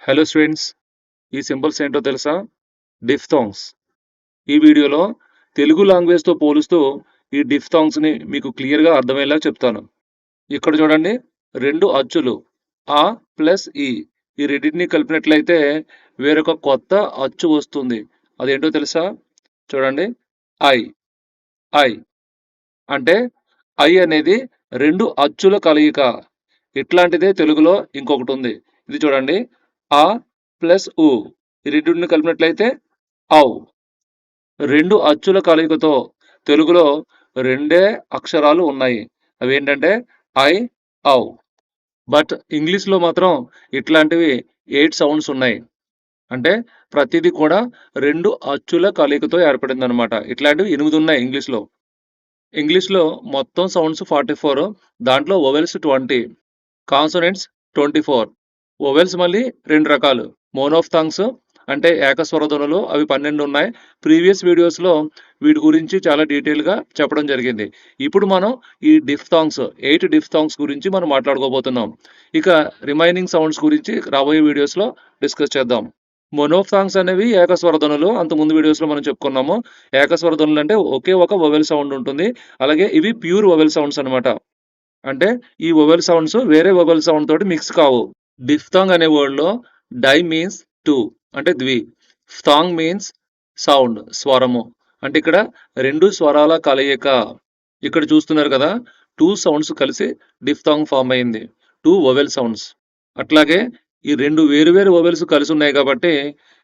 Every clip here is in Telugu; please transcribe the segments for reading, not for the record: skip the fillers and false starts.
హలో స్టూడెంట్స్, ఈ సింబల్స్ ఏంటో తెలుసా? డిఫ్థాంగ్స్. ఈ వీడియోలో తెలుగు లాంగ్వేజ్‌తో పోలుస్తూ ఈ డిఫ్థాంగ్స్‌ని మీకు క్లియర్‌గా అర్థమయ్యేలా చెప్తాను. ఇక్కడ చూడండి, 2 అచ్చులు అ ప్లస్ ఇ. ఈ రెండిటిని కలిపినట్లయితే వేరొక కొత్త అచ్చు వస్తుంది. అదేంటో తెలుసా? చూడండి, ఐ. ఐ అంటే ఐ అనేది 2 అచ్చుల కలయిక. ఇట్లాంటిదే తెలుగులో ఇంకొకటుంది. ఇది చూడండి, అ ప్లస్ ఉ. ఈ రెండిటిని కలిపినట్లయితే ఔ. 2 అచ్చుల కలయికతో తెలుగులో రెండే అక్షరాలు ఉన్నాయి. అవేంటంటే ఐ, ఔ. బట్ ఇంగ్లీష్‌లో మాత్రం ఇట్లాంటివి 8 సౌండ్స్ ఉన్నాయి. అంటే ప్రతిది కూడా 2 అచ్చుల కలయికతో ఏర్పడిందనమాట. ఇట్లాంటివి 8 ఉన్నాయి ఇంగ్లీష్‌లో. ఇంగ్లీష్‌లో మొత్తం సౌండ్స్ 44. దాంట్లో వొవెల్స్ 20. కాన్సోనెంట్స్ 24. వొవెల్స్ మళ్ళీ 2 రకాలు. మోనోఫ్థాంగ్స్ అంటే ఏకస్వర ధ్వనులు, అవి 12 ఉన్నాయి. ప్రీవియస్ వీడియోస్‌లో వీటి గురించి చాలా డీటెయిల్‌గా చెప్పడం జరిగింది. ఇప్పుడు మనం ఈ డిఫ్థాంగ్స్ 8 డిఫ్థాంగ్స్ గురించి మనం మాట్లాడుకోబోతున్నాం. ఇక రిమైనింగ్ సౌండ్స్ గురించి రాబోయే వీడియోస్‌లో డిస్కస్ చేద్దాం. మోనోఫ్థాంగ్స్ అనేవి ఏకస్వర ధ్వనులు. అంతకుముందు వీడియోస్‌లో మనం చెప్పుకున్నాము. ఏకస్వర ధ్వనులు అంటే ఒకే ఒక వొవెల్ సౌండ్ ఉంటుంది. అలాగే ఇవి ప్యూర్ వొవెల్ సౌండ్స్ అన్నమాట. అంటే ఈ వొవెల్ సౌండ్స్ వేరే వొవెల్ సౌండ్ తోటి మిక్స్ కావు. డిఫ్థాంగ్ అనే వర్డ్‌లో డై మీన్స్ 2 అంటే ద్వి. ఫ్థాంగ్ మీన్స్ సౌండ్ స్వరము. అంటే ఇక్కడ 2 స్వరాల కలయిక. ఇక్కడ చూస్తున్నారు కదా! 2 సౌండ్స్ కలిసి డిఫ్థాంగ్ ఫార్మ్ అయింది. 2 వొవెల్ సౌండ్స్. అట్లాగే ఈ 2 వేరు వేరు వొవెల్స్ కలిసి ఉన్నాయి కాబట్టి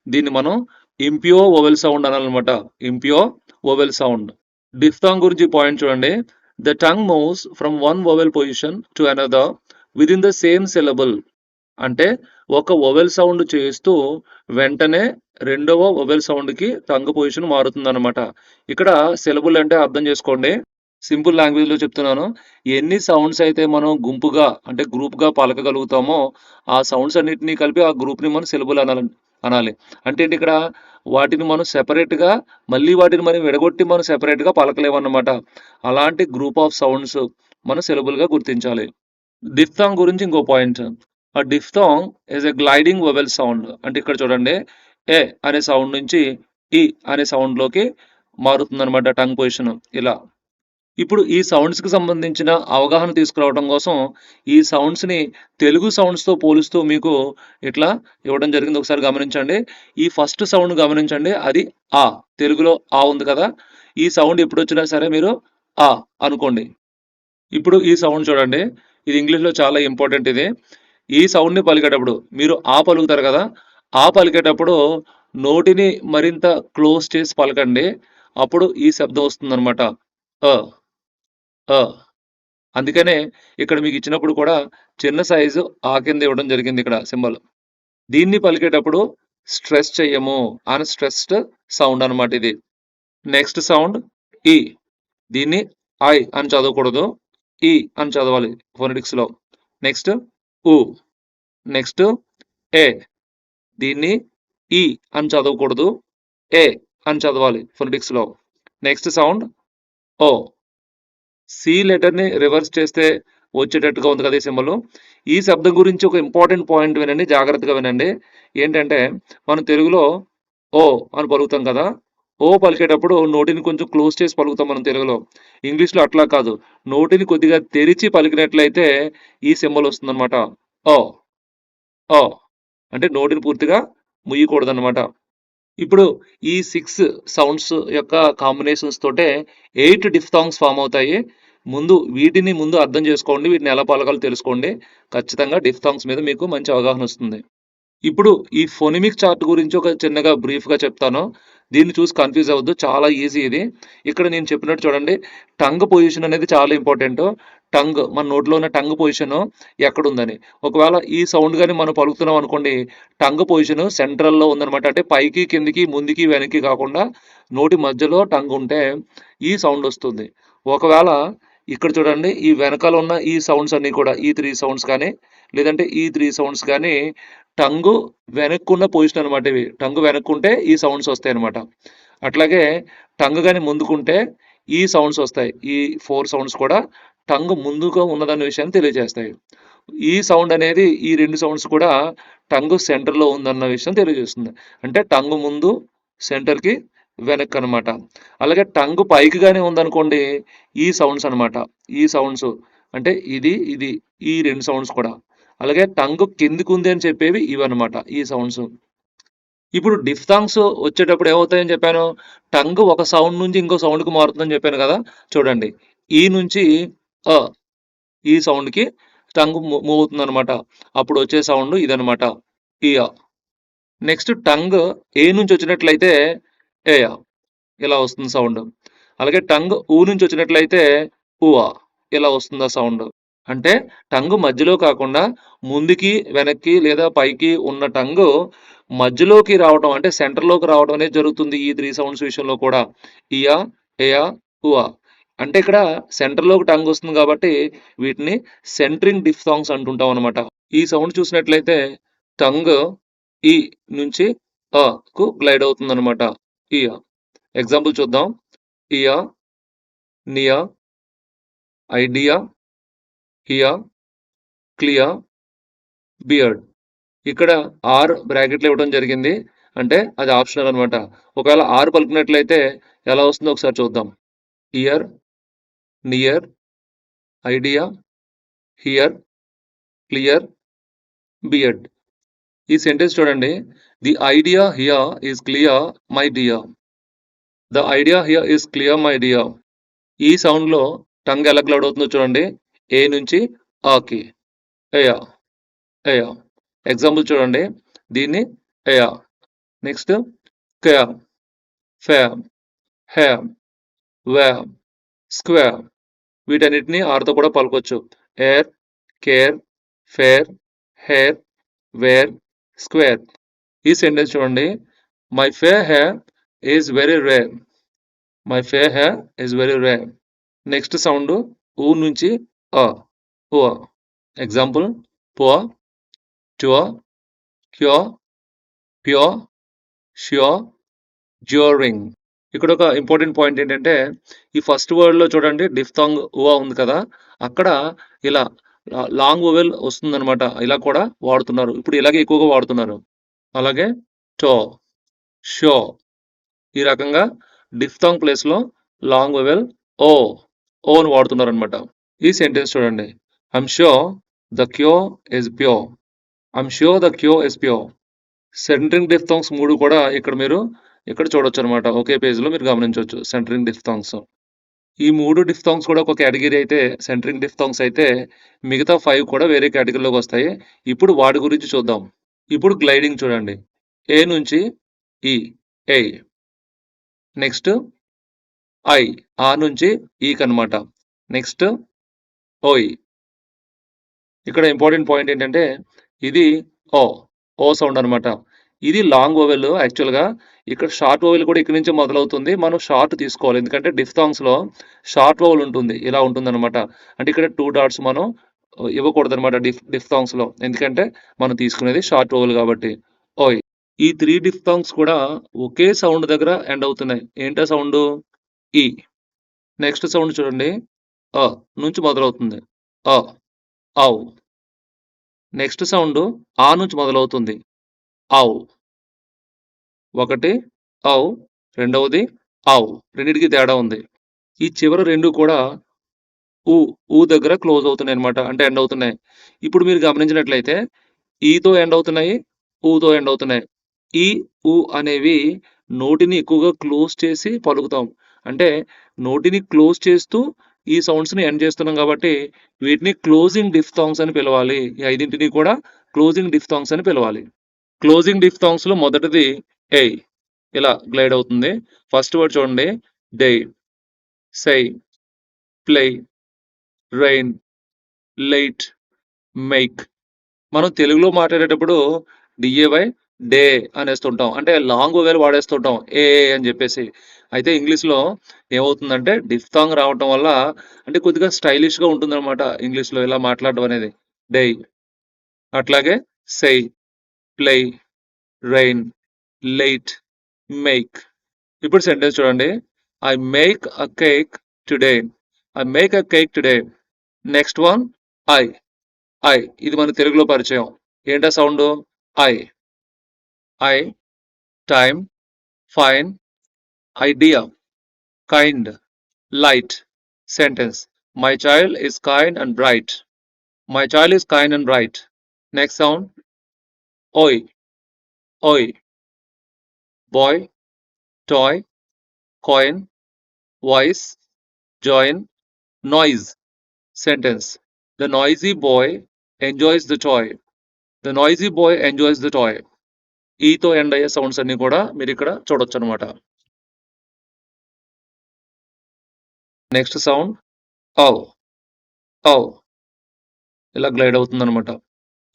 దీన్ని మనం ఇంప్యూర్ వొవెల్ సౌండ్ అనాలనమాట. Impure vowel sound. డిఫ్థాంగ్ గురించి పాయింట్ చూడండి. The tongue moves from one vowel position to another within the same syllable. అంటే ఒక వొవెల్ సౌండ్ చేస్తూ వెంటనే రెండవ వొవెల్ సౌండ్‌కి టంగ్ పొజిషన్ మారుతుందన్నమాట. ఇక్కడ సిలబుల్ అంటే అర్థం చేసుకోండి. సింపుల్ లాంగ్వేజ్‌లో చెప్తున్నాను. ఎన్ని సౌండ్స్ అయితే మనం గుంపుగా అంటే గ్రూప్‌గా పలకగలుగుతామో, ఆ సౌండ్స్ అన్నిటిని కలిపి ఆ గ్రూప్‌ని మనం సిలబుల్ అనాలి. అంటే ఏంటి ఇక్కడ వాటిని మనం సెపరేట్‌గా మళ్ళీ వాటిని మనం విడగొట్టి మనం సెపరేట్‌గా పలకలేమన్నమాట. అలాంటి గ్రూప్ ఆఫ్ సౌండ్స్ మనం సిలబుల్‌గా గుర్తించాలి. డిఫ్థాంగ్ గురించి ఇంకో పాయింట్. ఆ diphthong is a gliding vowel sound. అంటే ఇక్కడ చూడండి, ఏ అనే సౌండ్ నుంచి ఇ అనే సౌండ్‌లోకి మారుతుందన్నమాట టంగ్ పొజిషన్ ఇలా. ఇప్పుడు ఈ సౌండ్స్‌కి సంబంధించిన అవగాహన తీసుకురావడం కోసం ఈ సౌండ్స్‌ని తెలుగు సౌండ్స్‌తో పోలుస్తూ మీకు ఇట్లా ఇవ్వడం జరిగింది. ఒకసారి గమనించండి. ఈ ఫస్ట్ సౌండ్ గమనించండి. అది ఆ. తెలుగులో ఆ ఉంది కదా! ఈ సౌండ్ ఎప్పుడొచ్చినా సరే మీరు ఆ అనుకోండి. ఇప్పుడు ఈ సౌండ్ చూడండి. ఇది ఇంగ్లీష్‌లో చాలా ఇంపార్టెంట్ ఇది. ఈ సౌండ్‌ని పలికేటప్పుడు మీరు ఆ పలుకుతారు కదా! ఆ పలికేటప్పుడు నోటిని మరింత క్లోజ్ చేసి పలకండి. అప్పుడు ఈ శబ్దం వస్తుందన్నమాట. అ, అ. అందుకనే ఇక్కడ మీకు ఇచ్చినప్పుడు కూడా చిన్న సైజు ఆ కింద ఇవ్వడం జరిగింది ఇక్కడ సింబల్. దీన్ని పలికేటప్పుడు స్ట్రెస్ చెయ్యము. అన్‌స్ట్రెస్డ్ సౌండ్ అన్నమాట ఇది. నెక్స్ట్ సౌండ్ ఈ. దీన్ని ఐ అని చదవకూడదు. ఈ అని చదవాలి ఫొనెటిక్స్‌లో. నెక్స్ట్ ఉ. నెక్స్ట్ ఏ. దీన్ని ఈ అని చదవకూడదు. ఏ అని చదవాలి ఫొనెటిక్స్‌లో. నెక్స్ట్ సౌండ్ ఓ. సి లెటర్‌ని రివర్స్ చేస్తే వచ్చేటట్టుగా ఉంది కదా! ఈ సింబలు. ఈ శబ్దం గురించి ఒక ఇంపార్టెంట్ పాయింట్ వినండి. జాగ్రత్తగా వినండి. ఏంటంటే మనం తెలుగులో ఓ అని పలుకుతాం కదా! ఓ పలికేటప్పుడు నోటిని కొంచెం క్లోజ్ చేసి పలుకుతాం మనం తెలుగులో. ఇంగ్లీష్‌లో అట్లా కాదు. నోటిని కొద్దిగా తెరిచి పలికినట్లయితే ఈ సింబల్ వస్తుందన్నమాట. ఓ. ఓ. అంటే నోటిని పూర్తిగా ముయ్యకూడదన్నమాట. ఇప్పుడు ఈ 6 సౌండ్స్ యొక్క కాంబినేషన్స్ తోటే 8 డిఫ్థాంగ్స్ ఫార్మ్ అవుతాయి. వీటిని ముందు అర్థం చేసుకోండి. వీటిని ఎలా పలకాలో తెలుసుకోండి. ఖచ్చితంగా డిఫ్థాంగ్స్ మీద మీకు మంచి అవగాహన వస్తుంది. ఇప్పుడు ఈ ఫోనెమిక్ చార్ట్ గురించి ఒక చిన్నగా బ్రీఫ్‌గా చెప్తాను. దీన్ని చూసి కన్‌ఫ్యూజ్ అవ్వద్దు. చాలా ఈజీ ఇది. ఇక్కడ నేను చెప్పినట్టు చూడండి, టంగ్ పొజిషన్ అనేది చాలా ఇంపార్టెంటు. మన నోట్లో ఉన్న టంగ్ పొజిషను ఎక్కడుందని. ఒకవేళ ఈ సౌండ్ గాని మనం పలుకుతున్నాం అనుకోండి, టంగ్ పొజిషను సెంట్రల్‌లో ఉందనమాట. అంటే పైకి, కిందకి, ముందుకి, వెనక్కి కాకుండా నోటి మధ్యలో టంగ్ ఉంటే ఈ సౌండ్ వస్తుంది. ఒకవేళ ఇక్కడ చూడండి, ఈ వెనకాల ఉన్న ఈ సౌండ్స్ అన్నీ కూడా ఈ 3 సౌండ్స్ కానీ, లేదంటే ఈ 3 సౌండ్స్ కానీ టంగు వెనక్కున్న పొజిషన్ అనమాట ఇవి. టంగు వెనక్కుంటే ఈ సౌండ్స్ వస్తాయన్నమాట. అట్లాగే టంగ్ గాని ముందుకుంటే ఈ సౌండ్స్ వస్తాయి. ఈ 4 సౌండ్స్ కూడా టంగ్ ముందుగా ఉన్నదన్న విషయాన్ని తెలియజేస్తాయి. ఈ సౌండ్ అనేది ఈ 2 సౌండ్స్ కూడా టంగ్ సెంటర్‌లో ఉందన్న విషయం తెలియజేస్తుంది. అంటే టంగ్ ముందు, సెంటర్‌కి వెనక్కనమాట. అలాగే టంగ్ పైకి గాని ఉందనుకోండి, ఈ సౌండ్స్ అనమాట. ఈ సౌండ్స్ అంటే ఇది ఈ 2 సౌండ్స్ కూడా. అలాగే టంగ్ కిందకుంది అని చెప్పేవి ఇవన్నమాట. ఈ సౌండ్స్. ఇప్పుడు డిఫ్థాంగ్స్ వచ్చేటప్పుడు ఏమవుతాయని చెప్పాను? టంగ్ ఒక సౌండ్ నుంచి ఇంకో సౌండ్‌కి మారుతుందని చెప్పాను కదా! చూడండి. ఈ నుంచి అ ఈ సౌండ్‌కి టంగ్ మూవ్ అవుతుందనమాట. అప్పుడు వచ్చే సౌండ్ ఇదనమాట. ఇయ. నెక్స్ట్ టంగ్ ఏ నుంచి వచ్చినట్లయితే ఏయ. ఇలా వస్తుంది సౌండ్. అలాగే టంగ్ ఊ నుంచి వచ్చినట్లయితే ఉవ. ఇలా వస్తుంది ఆ సౌండ్. అంటే టంగ్ మధ్యలో కాకుండా ముందుకి, వెనక్కి లేదా పైకి ఉన్న టంగ్ మధ్యలోకి రావటం అంటే సెంటర్‌లోకి రావడం అనేది జరుగుతుంది. ఈ 3 సౌండ్స్ విషయంలో కూడా. ఇయ, ఎయ, ఉవ. అంటే ఇక్కడ సెంటర్‌లోకి టంగ్ వస్తుంది కాబట్టి వీటిని సెంట్రింగ్ డిఫ్థాంగ్స్ అంటుంటాం అనమాట. ఈ సౌండ్ చూసినట్లయితే టంగ్ ఈ నుంచి కు గ్లైడ్ అవుతుందనమాట. ఇయ. ఎగ్జాంపుల్ చూద్దాం. ఇయ, నియ, ఐడియా, హియ, క్లియర్, బియర్డ్. ఇక్కడ ఆర్ బ్రాకెట్లు ఇవ్వడం జరిగింది. అంటే అది ఆప్షనల్ అనమాట. ఒకవేళ ఆర్ పలికినట్లయితే ఎలా వస్తుందో ఒకసారి చూద్దాం. Year, near, idea, here, clear, beard. ఈ సెంటెన్స్ చూడండి. The idea here is clear my dear. The idea here is clear my dear. ఈ సౌండ్‌లో టంగ్ ఎలా గ్లైడ్ అవుతుందో చూడండి. ఏ నుంచి ఆకి. ఎయ, ఎయ. ఎగ్జాంపుల్ చూడండి. దీన్ని ఎయ. నెక్స్ట్ కయ, ఫె, హె, వె, స్క్వేర్. వీటన్నిటిని ఆర్‌తో కూడా పలకొచ్చు. Air, care, fare, hair, wear, square. ఈ సెంటెన్స్ చూడండి. My fair hair is very rare. My fair hair is very rare. Next sound ఊ నుంచి అ. ఉ. Example poor, tour, cure, pure, sure, during. ఇక్కడ ఒక ఇంపార్టెంట్ పాయింట్ ఏంటంటే ఈ ఫస్ట్ వర్డ్‌లో చూడండి డిఫ్థాంగ్ ఉ ఉంది కదా! అక్కడ ఇలా లాంగ్ వొవెల్ వస్తుందనమాట. ఇలా కూడా వాడుతున్నారు. ఇప్పుడు ఇలాగే ఎక్కువగా వాడుతున్నారు. అలాగే టో, షో ఈ రకంగా డిఫ్థాంగ్ ప్లేస్‌లో లాంగ్ వొవెల్ ఓ, ఓని వాడుతున్నారనమాట. ఈ సెంటెన్స్ చూడండి. I'm sure the cure is pure. I'm sure the cure is pure. Centring diphthongs 3 కూడా ఇక్కడ మీరు ఇక్కడ చూడొచ్చనమాట. ఒకే పేజ్‌లో మీరు గమనించొచ్చు సెంట్రింగ్ డిఫ్థాంగ్స్. ఈ 3 డిఫ్థాంగ్స్ కూడా ఒక కేటగిరీ అయితే సెంట్రింగ్ డిఫ్థాంగ్స్ అయితే మిగతా 5 కూడా వేరే కేటగిరీలోకొస్తాయి. ఇప్పుడు వాటి గురించి చూద్దాం. ఇప్పుడు గ్లైడింగ్ చూడండి. ఏ నుంచి ఈ, ఎయ్. నెక్స్ట్ ఐ, ఆ నుంచి ఈకనమాట. నెక్స్ట్ ఓయ్. ఇక్కడ ఇంపార్టెంట్ పాయింట్ ఏంటంటే ఇది ఓ, ఓ సౌండ్ అనమాట. ఇది లాంగ్ వొవెల్ యాక్చువల్‌గా. ఇక్కడ షార్ట్ వొవెల్ కూడా ఇక్కడి నుంచే మొదలవుతుంది. మనం షార్ట్ తీసుకోవాలి. ఎందుకంటే డిఫ్థాంగ్స్‌లో షార్ట్ వొవెల్ ఉంటుంది. ఇలా ఉంటుందనమాట. అంటే ఇక్కడ 2 డాట్స్ మనం ఇవ్వకూడదనమాట డిఫ్థాంగ్స్‌లో. ఎందుకంటే మనం తీసుకునేది షార్ట్ వొవెల్ కాబట్టి. ఓయ్. ఈ 3 డిఫ్థాంగ్స్ కూడా ఒకే సౌండ్ దగ్గర ఎండ్ అవుతున్నాయి. ఏంటా సౌండు? ఈ. నెక్స్ట్ సౌండ్ చూడండి. అ నుంచి మొదలవుతుంది. అ, ఔ. నెక్స్ట్ సౌండ్ ఆ నుంచి మొదలవుతుంది. ఔ. ఒకటి ఔ, రెండవది ఔ. రెండిటికి తేడా ఉంది. ఈ చివరి 2 కూడా ఉ, ఊ దగ్గర క్లోజ్ అవుతున్నాయన్నమాట. అంటే ఎండ్ అవుతున్నాయి. ఇప్పుడు మీరు గమనించినట్లయితే ఈతో ఎండ్ అవుతున్నాయి. ఊతో ఎండ్ అవుతున్నాయి. ఈ, ఉ అనేవి నోటిని ఎక్కువగా క్లోజ్ చేసి పలుకుతాం. అంటే నోటిని క్లోజ్ చేస్తూ ఈ సౌండ్స్‌ని ఎండ్ చేస్తున్నాం కాబట్టి వీటిని క్లోజింగ్ డిఫ్థాంగ్స్ అని పిలవాలి. ఈ 5 కూడా క్లోజింగ్ డిఫ్థాంగ్స్ అని పిలవాలి. క్లోజింగ్ డిఫ్థాంగ్స్‌లో మొదటిది ఎయ్. ఇలా గ్లైడ్ అవుతుంది. ఫస్ట్ వర్డ్ చూడండి. డై, సై, ప్లే, రైన్, లైట్, మేక్. మనం తెలుగులో మాట్లాడేటప్పుడు డీఏవై డే అనేస్తుంటాం. అంటే లాంగ్ వొవెల్ వాడేస్తుంటాం. ఏ అని చెప్పేసి. అయితే ఇంగ్లీష్‌లో ఏమవుతుందంటే డిఫ్థాంగ్ రావటం వల్ల అంటే కొద్దిగా స్టైలిష్‌గా ఉంటుందన్నమాట ఇంగ్లీష్‌లో ఇలా మాట్లాడడం అనేది. డై. అట్లాగే sigh, play, rain, light, make. ఇప్పుడు సెంటెన్స్ చూడండి. I make a cake today. I make a cake today. Next one I. I. ఇది మన తెలుగులో పరిచయం. ఏంటా sound? I. I, time, fine, idea, kind, light. Sentence. My child is kind and bright. My child is kind and bright. Next sound. Oy. Oy. Boy, toy, coin, voice, join, noise. Sentence. The noisy boy enjoys the toy. The noisy boy enjoys the toy. ఈతో ఎండ్ అయ్యే సౌండ్స్ అన్ని కూడా మీరు ఇక్కడ చూడొచ్చు అనమాట. నెక్స్ట్ సౌండ్ ఔ. ఔ. ఇలా గ్లైడ్ అవుతుంది అనమాట.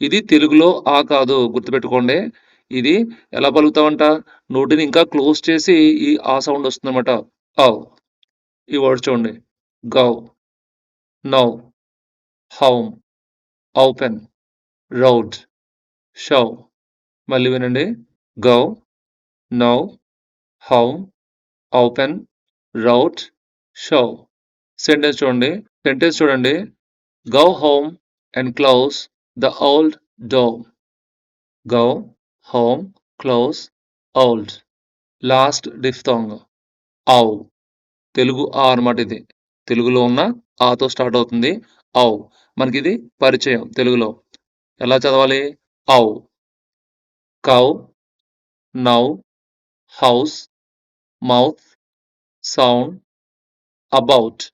ఇది తెలుగులో ఆ కాదు, గుర్తుపెట్టుకోండి. ఇది ఎలా పలుకుతామంట, నోటిని ఇంకా క్లోజ్ చేసి ఈ ఆ సౌండ్ వస్తుంది అనమాట. ఔ. ఈ వర్డ్ చూడండి. Go, now, home, open, road, show. మళ్ళీ వినండి. Go, now, home, open, road, show. Sentence చూడండి. సెంటెన్స్ చూడండి. Go home and close the old door. Go home, close, old. Last diphthong ఔ. తెలుగు ఆ అనమాట ఇది. తెలుగులో ఉన్న ఆతో స్టార్ట్ అవుతుంది. ఔ. మనకి ఇది పరిచయం తెలుగులో. ఎలా చదవాలి? ఔ. Cow, now, house, mouth, sound, about.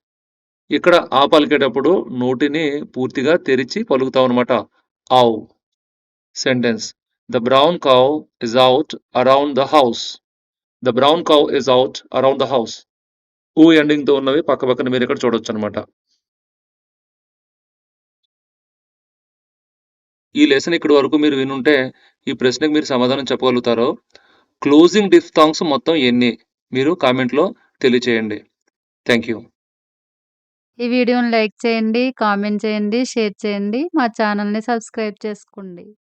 ఇక్కడ ఆ పలికేటప్పుడు నోటిని పూర్తిగా తెరిచి పలుకుతాం అనమాట. ఔ. Sentence. The brown cow is out around the house. The brown cow is out around the house. ఊ ఎండింగ్ తో ఉన్నవి పక్క పక్కన మీరు ఇక్కడ చూడొచ్చు అనమాట. ఈ లెసన్ ఇక్కడి వరకు మీరు వినుంటే ఈ ప్రశ్నకు మీరు సమాధానం చెప్పగలుగుతారో? క్లోజింగ్ డిఫ్థాంగ్స్ మొత్తం ఎన్ని? మీరు కామెంట్లో తెలియచేయండి. Thank you. ఈ వీడియోని లైక్ చేయండి, కామెంట్ చేయండి, షేర్ చేయండి. మా ఛానల్‌ని సబ్స్క్రైబ్ చేసుకోండి.